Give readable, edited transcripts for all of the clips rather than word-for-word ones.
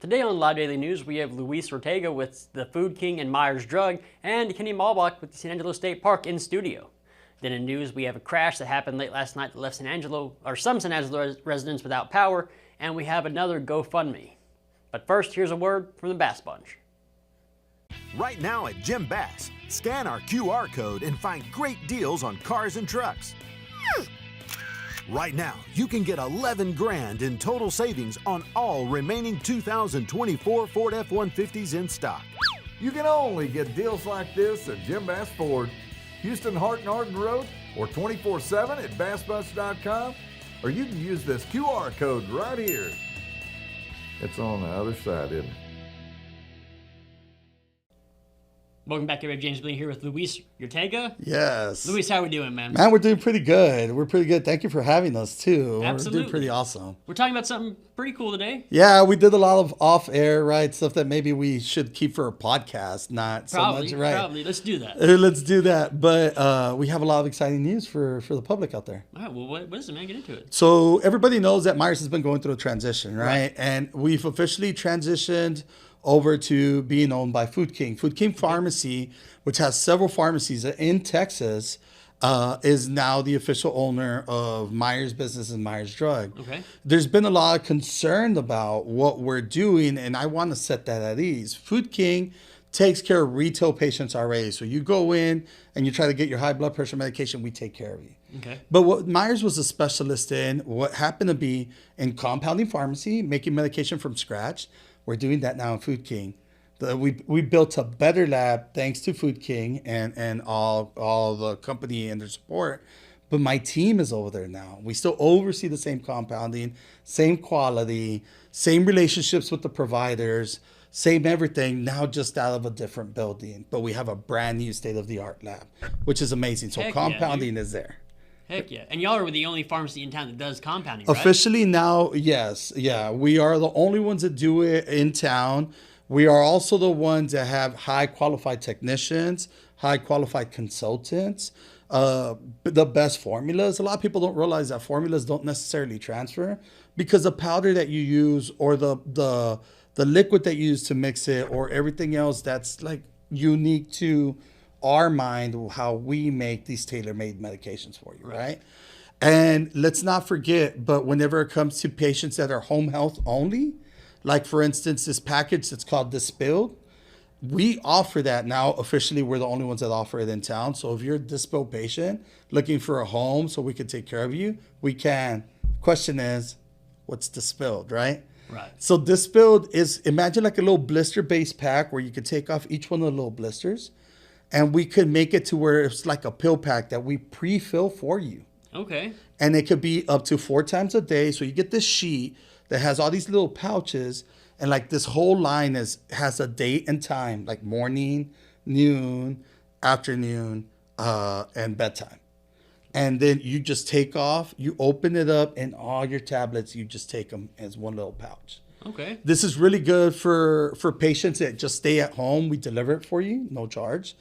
Today on Live Daily News, we have Luis Urteaga with the Food King and Myers Drug, and Kennie Merbach with the San Angelo State Park in studio. Then in news, we have a crash that happened late last night that left some San Angelo residents without power, and we have another GoFundMe. But first, here's a word from the Bass Bunch. Right now at Jim Bass, scan our QR code and find great deals on cars and trucks. Right now, you can get 11 grand in total savings on all remaining 2024 Ford F-150s in stock. You can only get deals like this at Jim Bass Ford, Houston, Hart and Arden Road, or 24/7 at bassbunch.com, or you can use this QR code right here. It's on the other side, isn't it? Welcome back, everybody. James Billy here with Luis Urteaga. Yes. Luis, how are we doing, man? Man, we're doing pretty good. We're pretty good. Thank you for having us, too. Absolutely. We're doing pretty awesome. We're talking about something pretty cool today. Yeah, we did a lot of off-air, right? Stuff that maybe we should keep for a podcast, not Probably, so much, right? Probably. Let's do that. Let's do that. But we have a lot of exciting news for the public out there. All right, well, what is it, man? Get into it. So everybody knows that Myers has been going through a transition, right? And we've officially transitioned over to being owned by Food King. Food King Pharmacy, which has several pharmacies in Texas, is now the official owner of Myers Business and Myers Drug. Okay. There's been a lot of concern about what we're doing, and I want to set that at ease. Food King takes care of retail patients already. So you go in and you try to get your high blood pressure medication, we take care of you. Okay. But what Myers was a specialist in, what happened to be in compounding pharmacy, making medication from scratch. We're doing that now in Food King. We built a better lab thanks to Food King and all the company and their support. But my team is over there now. We still oversee the same compounding, same quality, same relationships with the providers, same everything, now just out of a different building. But we have a brand new state-of-the-art lab, which is amazing. So Heck compounding is there. Heck yeah. And y'all are the only pharmacy in town that does compounding, right? Officially now, yes. Yeah, we are the only ones that do it in town. We are also the ones that have high qualified technicians, high qualified consultants, the best formulas. A lot of people don't realize that formulas don't necessarily transfer because the powder that you use or the liquid that you use to mix it or everything else that's like unique to our mind, how we make these tailor-made medications for you, right? And let's not forget, but whenever it comes to patients that are home health only, like for instance, this package that's called Distilled, we offer that now. Officially, we're the only ones that offer it in town. So if you're a Distilled patient looking for a home so we can take care of you, we can. Question is, what's Distilled, right? Right. So Distilled is, imagine like a little blister-based pack where you could take off each one of the little blisters. And we could make it to where it's like a pill pack that we pre-fill for you. Okay. And it could be up to 4 times a day. So you get this sheet that has all these little pouches. And like this whole line has a date and time, like morning, noon, afternoon, and bedtime. And then you just take off, you open it up, and all your tablets, you just take them as one little pouch. Okay. This is really good for patients that just stay at home. We deliver it for you, no charge.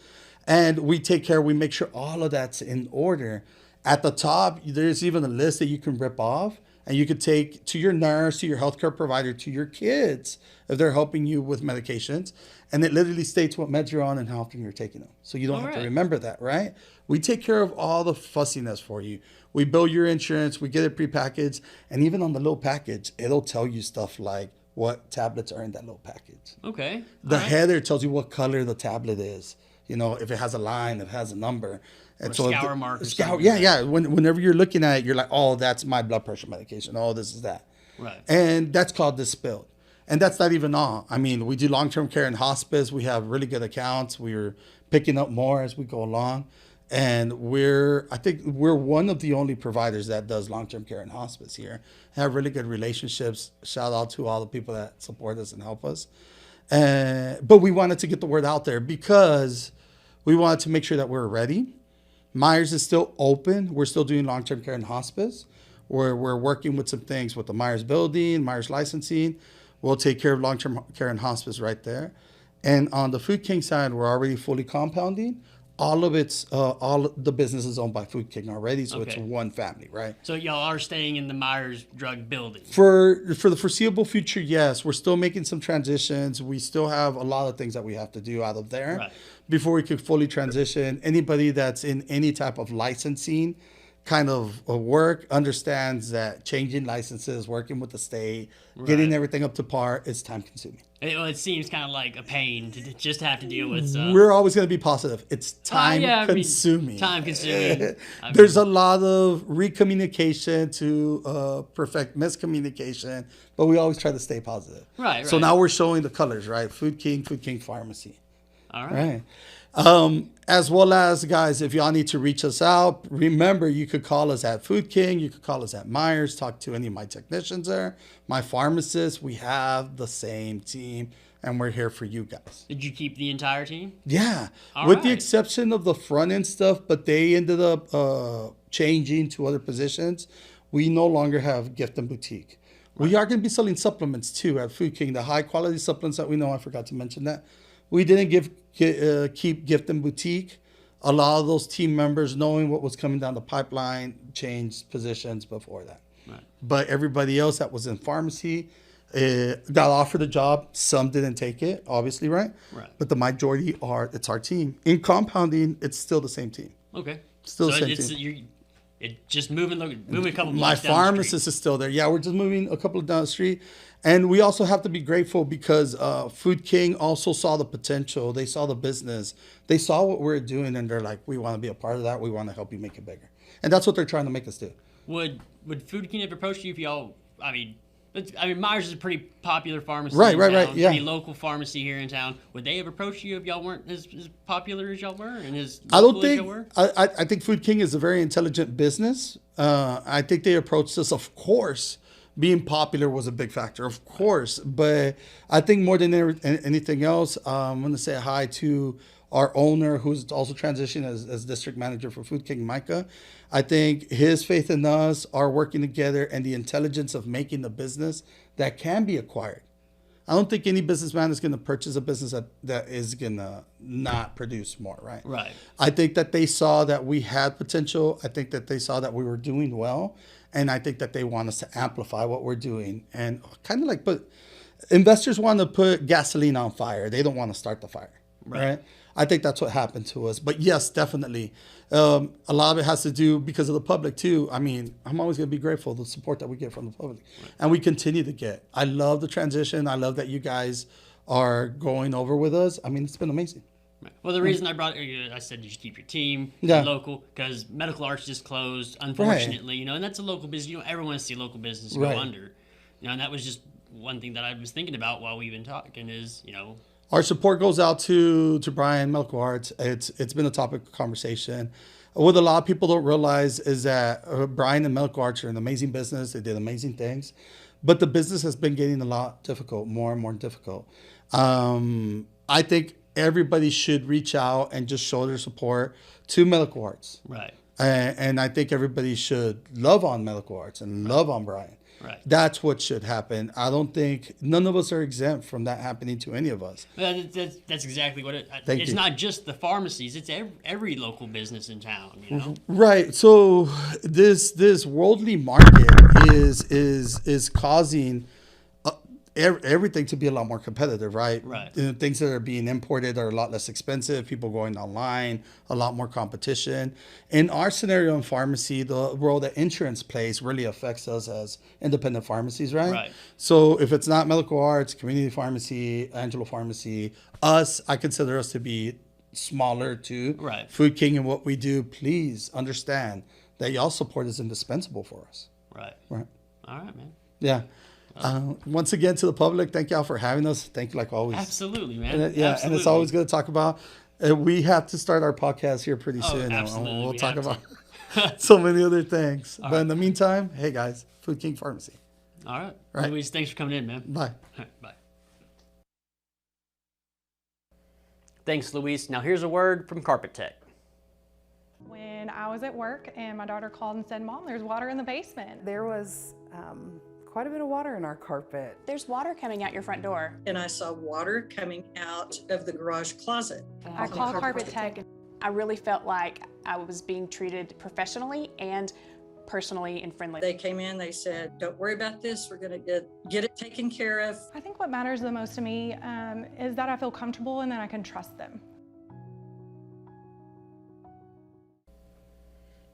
And we take care, we make sure all of that's in order. At the top, there's even a list that you can rip off and you could take to your nurse, to your healthcare provider, to your kids if they're helping you with medications. And it literally states what meds you're on and how often you're taking them. So you don't have to remember that, right? We take care of all the fussiness for you. We bill your insurance, we get it prepackaged, and even on the little package, it'll tell you stuff like what tablets are in that little package. Okay. The header tells you what color the tablet is. You know, if it has a line, if it has a number. And or so scour mark or something. Yeah. Whenever you're looking at it, you're like, oh, that's my blood pressure medication. Oh, this is that. Right. And that's called Distilled. And that's not even all. I mean, we do long-term care and hospice. We have really good accounts. We're picking up more as we go along. And I think we're one of the only providers that does long-term care and hospice here. Have really good relationships. Shout out to all the people that support us and help us. But we wanted to get the word out there because we wanted to make sure that we're ready. Myers is still open. We're still doing long-term care and hospice. We're working with some things with the Myers building, Myers licensing. We'll take care of long-term care and hospice right there. And on the Food King side, we're already fully compounding. all of the business is owned by Food King already, so it's Okay. one family, right? So y'all are staying in the Myers Drug building. For the foreseeable future, yes, we're still making some transitions. We still have a lot of things that we have to do out of there Right. before we could fully transition. Anybody that's in any type of licensing kind of work understands that changing licenses, working with the state, getting Right. everything up to par is time consuming. It seems kind of like a pain to just have to deal with stuff. We're always going to be positive. It's time yeah, I mean, consuming. time consuming. There's a lot of recommunication to perfect miscommunication, but we always try to stay positive. Right, So right. now we're showing the colors, right? Food King Pharmacy. All right. Right. As well as, guys, if y'all need to reach us out, remember, you could call us at Food King. You could call us at Myers, talk to any of my technicians there, my pharmacists. We have the same team, and we're here for you guys. Did you keep the entire team? Yeah, All with the right. exception of the front end stuff, but they ended up changing to other positions. We no longer have gift and boutique. We are going to be selling supplements too at Food King, the high quality supplements that we know. I forgot to mention that. We didn't keep gift and boutique. A lot of those team members, knowing what was coming down the pipeline, changed positions before that. Right. But everybody else that was in pharmacy got offered a job. Some didn't take it, obviously, right? Right. But the majority it's our team. In compounding, it's still the same team. Okay. Still so the same it's team. it just moving a couple My blocks down the street. pharmacist is still there. Yeah, we're just moving a couple of down the street. And we also have to be grateful because Food King also saw the potential. They saw the business. They saw what we're doing, and they're like, we want to be a part of that. We want to help you make it bigger. And that's what they're trying to make us do. Would Food King have approached you if y'all? I mean, Myers is a pretty popular pharmacy. Right, in right, town, right, yeah. Pretty local pharmacy here in town. Would they have approached you if y'all weren't as popular as y'all were and as I don't local as think y'all were? I think Food King is a very intelligent business. I think they approached us, of course. Being popular was a big factor, of course. But I think more than anything else, I'm going to say hi to our owner, who's also transitioned as district manager for Food King, Micah. I think his faith in us, our working together, and the intelligence of making the business that can be acquired. I don't think any businessman is going to purchase a business that is going to not produce more, right? Right. I think that they saw that we had potential. I think that they saw that we were doing well. And I think that they want us to amplify what we're doing. And kind of like investors want to put gasoline on fire. They don't want to start the fire, right? I think that's what happened to us. But yes, definitely. A lot of it has to do because of the public too. I mean, I'm always going to be grateful for the support that we get from the public. Right. And we continue to get. I love the transition. I love that you guys are going over with us. I mean, it's been amazing. Right. Well, the reason I said you should keep your team local because medical arts just closed, unfortunately. Right. And that's a local business. Everyone wants to see local business go under. And that was just one thing that I was thinking about while we've been talking is, our support goes out to Brian, Medical Arts. It's been a topic of conversation. What a lot of people don't realize is that Brian and Medical Arts are an amazing business. They did amazing things, but the business has been getting a lot difficult, more and more difficult. I think everybody should reach out and just show their support to Medical Arts. Right. And I think everybody should love on Medical Arts and love on Brian. Right. That's what should happen. I don't think none of us are exempt from that happening to any of us. That's exactly what it's not just the pharmacies. It's every local business in town, Right. So this worldly market is causing everything to be a lot more competitive, right? Right. Things that are being imported are a lot less expensive. People going online, a lot more competition. In our scenario in pharmacy, the role that insurance plays really affects us as independent pharmacies, right? Right. So if it's not Medical Arts, Community Pharmacy, Angelo Pharmacy, I consider us to be smaller too. Right. Food King and what we do, please understand that y'all support is indispensable for us. Right. Right. All right, man. Yeah. Once again, to the public, thank y'all for having us. Thank you, like always. Absolutely, man. And Absolutely. and it's always good to talk about. We have to start our podcast here pretty soon. Absolutely. We'll talk about so many other things. But in the meantime, hey guys, Food King Pharmacy. All right. Luis, thanks for coming in, man. Bye. Bye. Thanks, Luis. Now here's a word from Carpet Tech. When I was at work and my daughter called and said, "Mom, there's water in the basement." There was quite a bit of water in our carpet. There's water coming out your front door. And I saw water coming out of the garage closet. I called Carpet Tech. I really felt like I was being treated professionally and personally and friendly. They came in, they said, don't worry about this, we're gonna get it taken care of. I think what matters the most to me is that I feel comfortable and that I can trust them.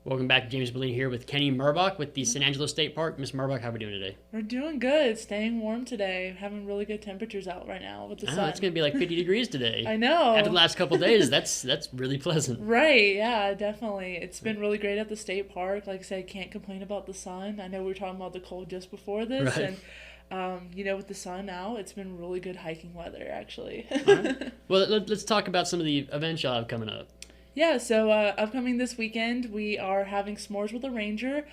Welcome back. James Bellini here with Kennie Merbach with the San Angelo State Park. Miss Merbach, how are we doing today? We're doing good. Staying warm today. Having really good temperatures out right now with the sun. It's going to be like 50 degrees today. I know. After the last couple of days, that's really pleasant. Right, yeah, definitely. It's been really great at the state park. Like I said, can't complain about the sun. I know we were talking about the cold just before this. Right. And, with the sun out, it's been really good hiking weather, actually. All right. Well, let's talk about some of the events y'all have coming up. Yeah, so upcoming this weekend, we are having s'mores with a ranger.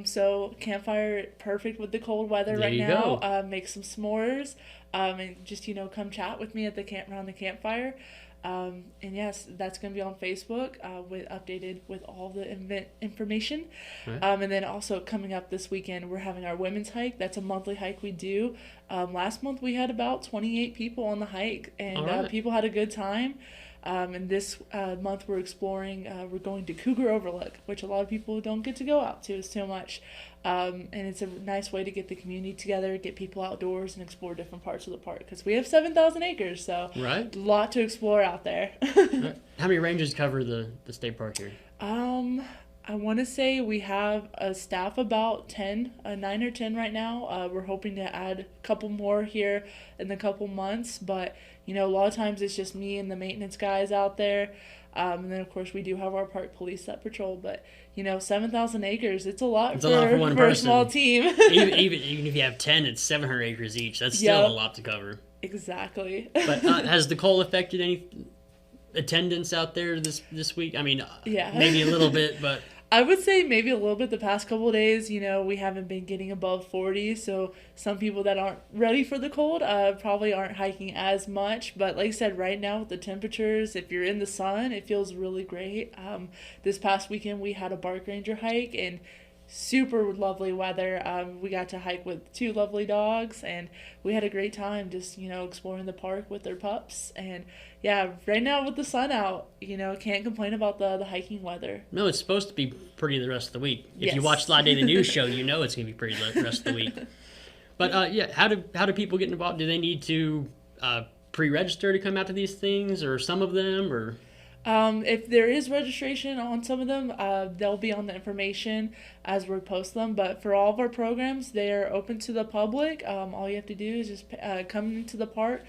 So campfire, perfect with the cold weather right now. Make some s'mores, and just come chat with me at the around the campfire. And yes, that's going to be on Facebook, updated with all the event information. Right. And then also coming up this weekend, we're having our women's hike. That's a monthly hike we do. Last month we had about 28 people on the hike, and people had a good time. And this month we're exploring, we're going to Cougar Overlook, which a lot of people don't get to go out to. It's too much. And it's a nice way to get the community together, get people outdoors, and explore different parts of the park. Because we have 7,000 acres, so a lot to explore out there. Right. How many rangers cover the state park here? I want to say we have a staff about 10, 9 or 10 right now. We're hoping to add a couple more here in a couple months, but a lot of times it's just me and the maintenance guys out there. And then of course we do have our park police that patrol, but 7,000 acres, it's a lot for one person. A small team. even if you have 10, it's 700 acres each. That's still a lot to cover. Exactly. But has the cold affected any attendance out there this week? I mean, maybe a little bit, but I would say maybe a little bit the past couple of days. We haven't been getting above 40, so some people that aren't ready for the cold probably aren't hiking as much. But like I said, right now with the temperatures, if you're in the sun, it feels really great. This past weekend we had a bark ranger hike and super lovely weather. We got to hike with 2 lovely dogs, and we had a great time just exploring the park with their pups. And right now with the sun out, can't complain about the hiking weather. No, it's supposed to be pretty the rest of the week. If you watch Slide Day the news show, it's going to be pretty the rest of the week. But how do people get involved? Do they need to pre-register to come out to these things, or some of them, or? If there is registration on some of them, they'll be on the information as we post them. But for all of our programs, they are open to the public. All you have to do is just come into the park.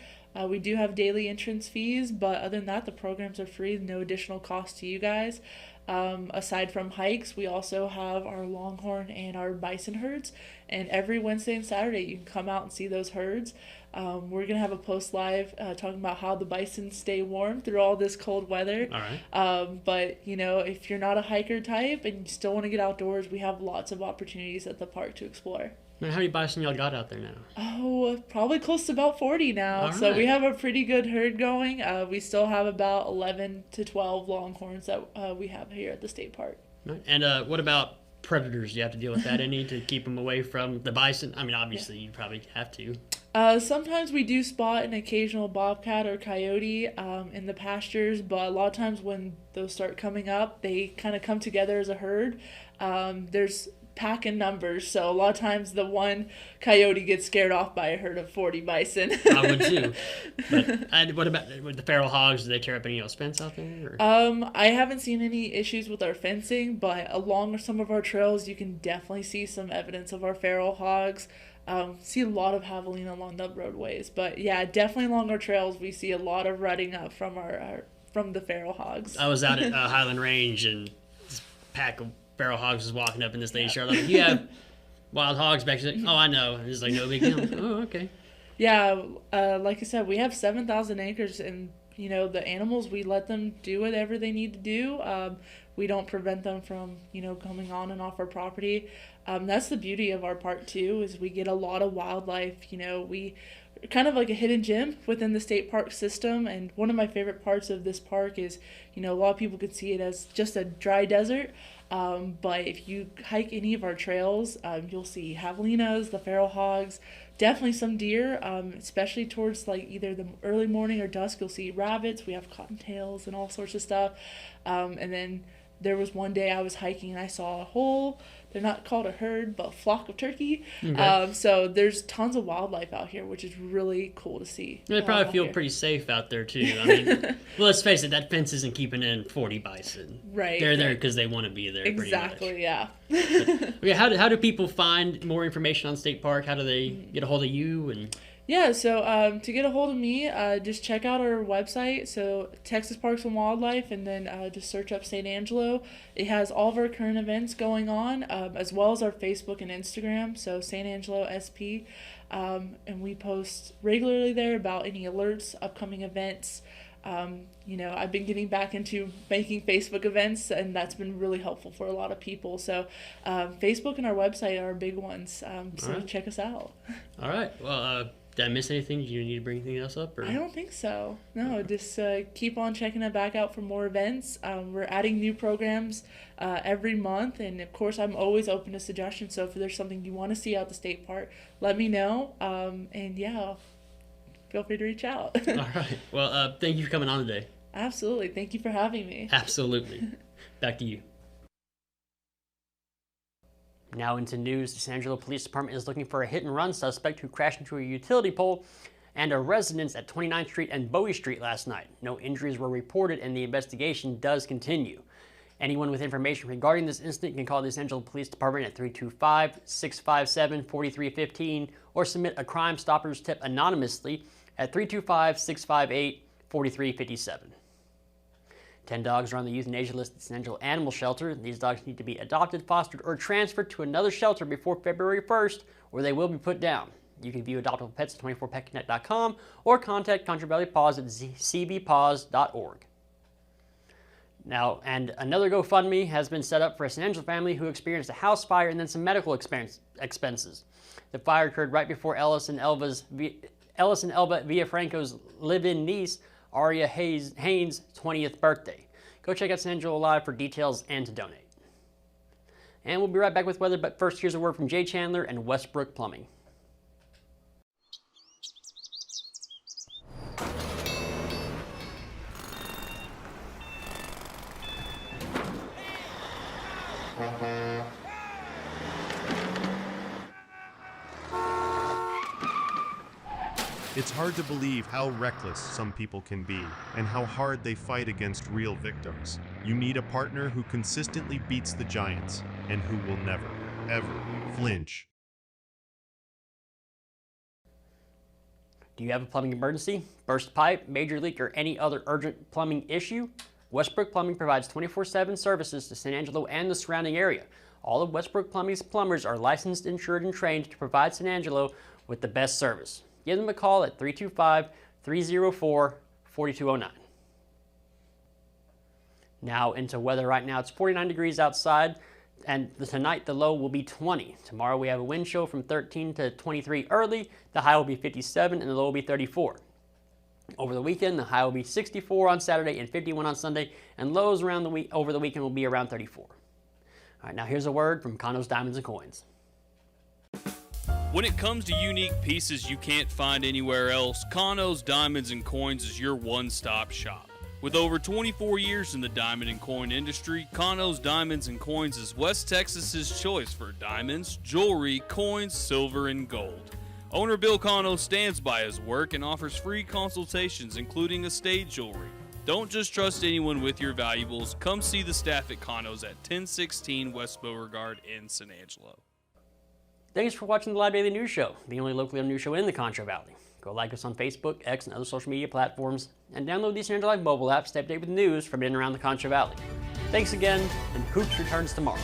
We do have daily entrance fees, but other than that, the programs are free, no additional cost to you guys. Aside from hikes, we also have our longhorn and our bison herds, and every Wednesday and Saturday you can come out and see those herds. We're going to have a post live talking about how the bison stay warm through all this cold weather. All right. But, if you're not a hiker type and you still want to get outdoors, we have lots of opportunities at the park to explore. How many bison y'all got out there now? Oh, probably close to about 40 now. All so right. we have a pretty good herd going. We still have about 11 to 12 longhorns that we have here at the state park. Right. And what about predators? Do you have to deal with that any to keep them away from the bison? I mean, obviously you probably have to. Sometimes we do spot an occasional bobcat or coyote in the pastures, but a lot of times when those start coming up, they kind of come together as a herd. There's pack in numbers, so a lot of times the one coyote gets scared off by a herd of 40 bison. I would too. But what about with the feral hogs? Do they tear up any fence out there? Or? I haven't seen any issues with our fencing, but along some of our trails you can definitely see some evidence of our feral hogs. See a lot of javelina along the roadways, but definitely along our trails we see a lot of rutting up from from the feral hogs. I was out at Highland Range, and this pack of feral hogs was walking up in this lady's yard. Like, you have wild hogs back. She's like, oh, I know. And it's like, no big deal. Like, oh, okay. Yeah, like I said, we have 7,000 acres, and the animals, we let them do whatever they need to do. We don't prevent them from coming on and off our property. That's the beauty of our park too, is we get a lot of wildlife. We kind of like a hidden gem within the state park system, and one of my favorite parts of this park is a lot of people could see it as just a dry desert. But if you hike any of our trails, you'll see javelinas, the feral hogs, definitely some deer, especially towards like either the early morning or dusk. You'll see rabbits. We have cottontails and all sorts of stuff. And then there was one day I was hiking and I saw a whole, they're not called a herd, but a flock of turkey. Okay. So there's tons of wildlife out here, which is really cool to see. They probably feel pretty safe out there too. I mean, well, let's face it, that fence isn't keeping in 40 bison. Right. They're there because they want to be there. Exactly, pretty yeah. Okay, how do people find more information on State Park? How do they get a hold of you? And yeah, so to get a hold of me, just check out our website, so Texas Parks and Wildlife, and then just search up San Angelo. It has all of our current events going on, as well as our Facebook and Instagram, so San Angelo SP. And we post regularly there about any alerts, upcoming events. You know, I've been getting back into making Facebook events, and that's been really helpful for a lot of people. So Facebook and our website are big ones, so right. Check us out. All right. Well, did I miss anything? Do you need to bring anything else up? Or? I don't think so. No, just keep on checking it back out for more events. We're adding new programs every month, and of course, I'm always open to suggestions. So if there's something you want to see out the state park, let me know. And yeah, feel free to reach out. All right. Well, thank you for coming on today. Absolutely. Thank you for having me. Absolutely. Back to you. Now into news, the San Angelo Police Department is looking for a hit-and-run suspect who crashed into a utility pole and a residence at 29th Street and Bowie Street last night. No injuries were reported, and the investigation does continue. Anyone with information regarding this incident can call the San Angelo Police Department at 325-657-4315 or submit a Crime Stoppers tip anonymously at 325-658-4357. 10 dogs are on the euthanasia list at San Angelo Animal Shelter. These dogs need to be adopted, fostered, or transferred to another shelter before February 1st, or they will be put down. You can view adoptable pets at 24petconnect.com or contact Contra Valley Paws at cvpaws.org. Now, and another GoFundMe has been set up for a San Angelo family who experienced a house fire and then some medical expenses. The fire occurred right before Ellis and Elba Villafranco's live-in niece, Aria Haynes' 20th birthday. Go check out San Angelo Live for details and to donate. And we'll be right back with weather, but first here's a word from Jay Chandler and Westbrook Plumbing. It's hard to believe how reckless some people can be and how hard they fight against real victims. You need a partner who consistently beats the giants and who will never, ever flinch. Do you have a plumbing emergency, burst pipe, major leak, or any other urgent plumbing issue? Westbrook Plumbing provides 24/7 services to San Angelo and the surrounding area. All of Westbrook Plumbing's plumbers are licensed, insured, and trained to provide San Angelo with the best service. Give them a call at 325-304-4209. Now into weather right now. It's 49 degrees outside, and tonight the low will be 20. Tomorrow we have a wind chill from 13 to 23 early. The high will be 57 and the low will be 34. Over the weekend, the high will be 64 on Saturday and 51 on Sunday, and lows around the week over the weekend will be around 34. All right, now here's a word from Cano's Diamonds and Coins. When it comes to unique pieces you can't find anywhere else, Cano's Diamonds and Coins is your one-stop shop. With over 24 years in the diamond and coin industry, Cano's Diamonds and Coins is West Texas's choice for diamonds, jewelry, coins, silver, and gold. Owner Bill Cano stands by his work and offers free consultations, including estate jewelry. Don't just trust anyone with your valuables. Come see the staff at Cano's at 1016 West Beauregard in San Angelo. Thanks for watching the Live Daily News Show, the only locally owned news show in the Contra Valley. Go like us on Facebook, X, and other social media platforms, and download the San Angelo Live mobile app to stay updated with news from in and around the Contra Valley. Thanks again, and Hoops returns tomorrow.